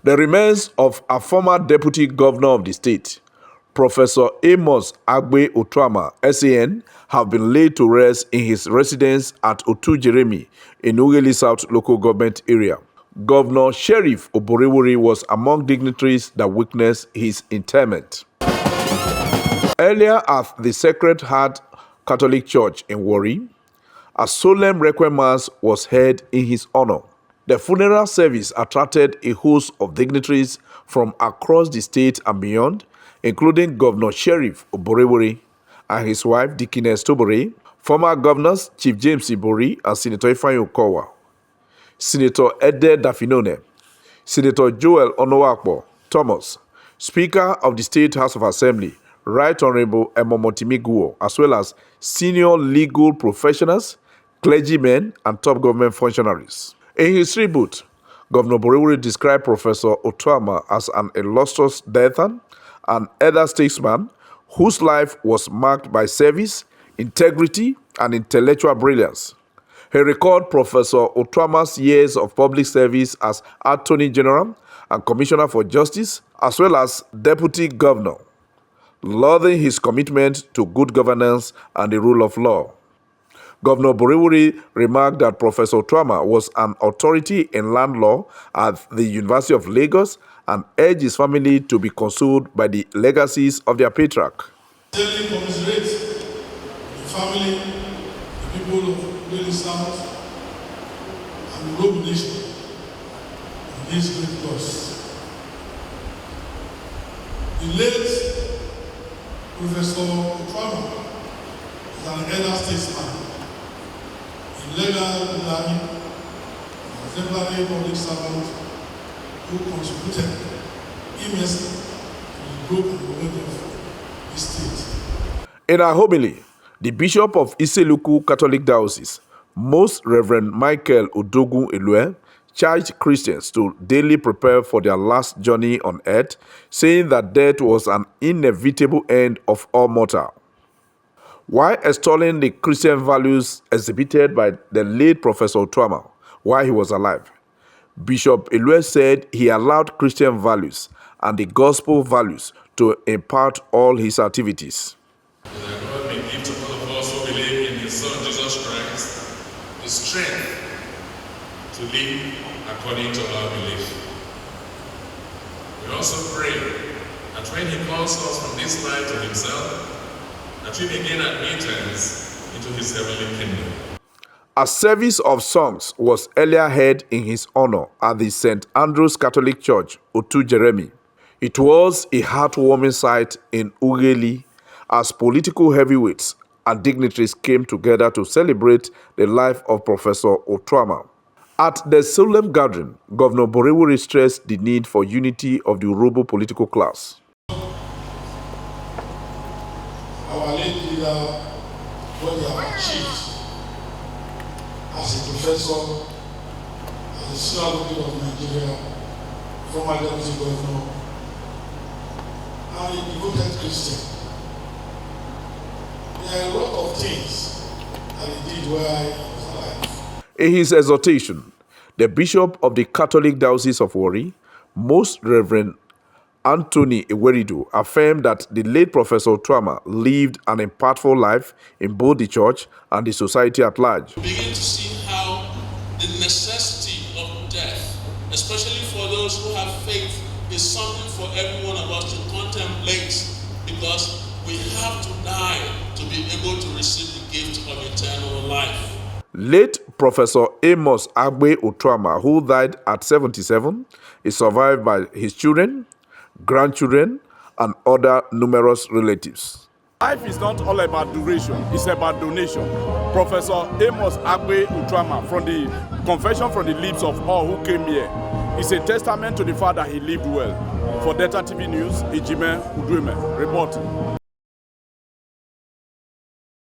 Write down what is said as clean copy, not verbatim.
The remains of a former deputy governor of the state, Professor Amos Utuama, SAN, have been laid to rest in his residence at Utuama in Ughelli South local government area. Governor Sheriff Oborevwori was among dignitaries that witnessed his interment. Earlier at the Sacred Heart Catholic Church in Warri, a solemn requiem mass was held in his honor. The funeral service attracted a host of dignitaries from across the state and beyond, including Governor Sheriff Oborevwori and his wife Dickiness Tobore, former governors Chief James Ibori and Senator Ifeanyi Okowa, Senator Ede Dafinone, Senator Joel Onowakpo Thomas, Speaker of the State House of Assembly, Right Honorable Emomotimi Guo, as well as senior legal professionals, clergymen, and top government functionaries. In his tribute, Governor Oborevwori described Professor Utuama as an illustrious veteran and elder statesman whose life was marked by service, integrity, and intellectual brilliance. He recalled Professor Utuama's years of public service as Attorney General and Commissioner for Justice, as well as Deputy Governor, lauding his commitment to good governance and the rule of law. Governor Oborevwori remarked that Professor Utuama was an authority in land law at the University of Lagos and urged his family to be consoled by the legacies of their patriarch. Daily commiserate the family, the people of Ughelli South, and the whole nation in this great loss. The late Professor Utuama is an elder statesman, legal learning, exemplary public servant who contributed immensely to the growth and development of the state. In a homily, the Bishop of Iseluku Catholic Diocese, Most Reverend Michael Odogun Elue, charged Christians to daily prepare for their last journey on earth, saying that death was an inevitable end of all mortal. While extolling the Christian values exhibited by the late Professor Utuama while he was alive, Bishop Elue said he allowed Christian values and the gospel values to impart all his activities. That God may give to all of us who believe in His Son Jesus Christ the strength to live according to our belief. We also pray that when He calls us from this life to Himself, that we may gain admittance into His heavenly kingdom. A service of songs was earlier held in his honor at the St. Andrew's Catholic Church, Utuama. It was a heartwarming sight in Ughelli as political heavyweights and dignitaries came together to celebrate the life of Professor Utuama. At the solemn gathering, Governor Oborevwori stressed the need for unity of the Urhobo political class. Our late leader, what they have achieved as a professor, as a senior leader of Nigeria, former deputy governor, and a devoted Christian. There are a lot of things that he did while he was alive. In his exhortation, the Bishop of the Catholic Diocese of Warri, Most Reverend Anthony Eweridu, affirmed that the late Professor Utuama lived an impactful life in both the church and the society at large. We begin to see how the necessity of death, especially for those who have faith, is something for every one of us to contemplate, because we have to die to be able to receive the gift of eternal life. Late Professor Amos Utuama, who died at 77, is survived by his children, grandchildren, and other numerous relatives. Life is not all about duration, it's about donation. Professor Amos Utuama, from the confession from the lips of all who came here, is a testament to the fact that he lived well. For Delta TV News, Ejime Udweme reporting.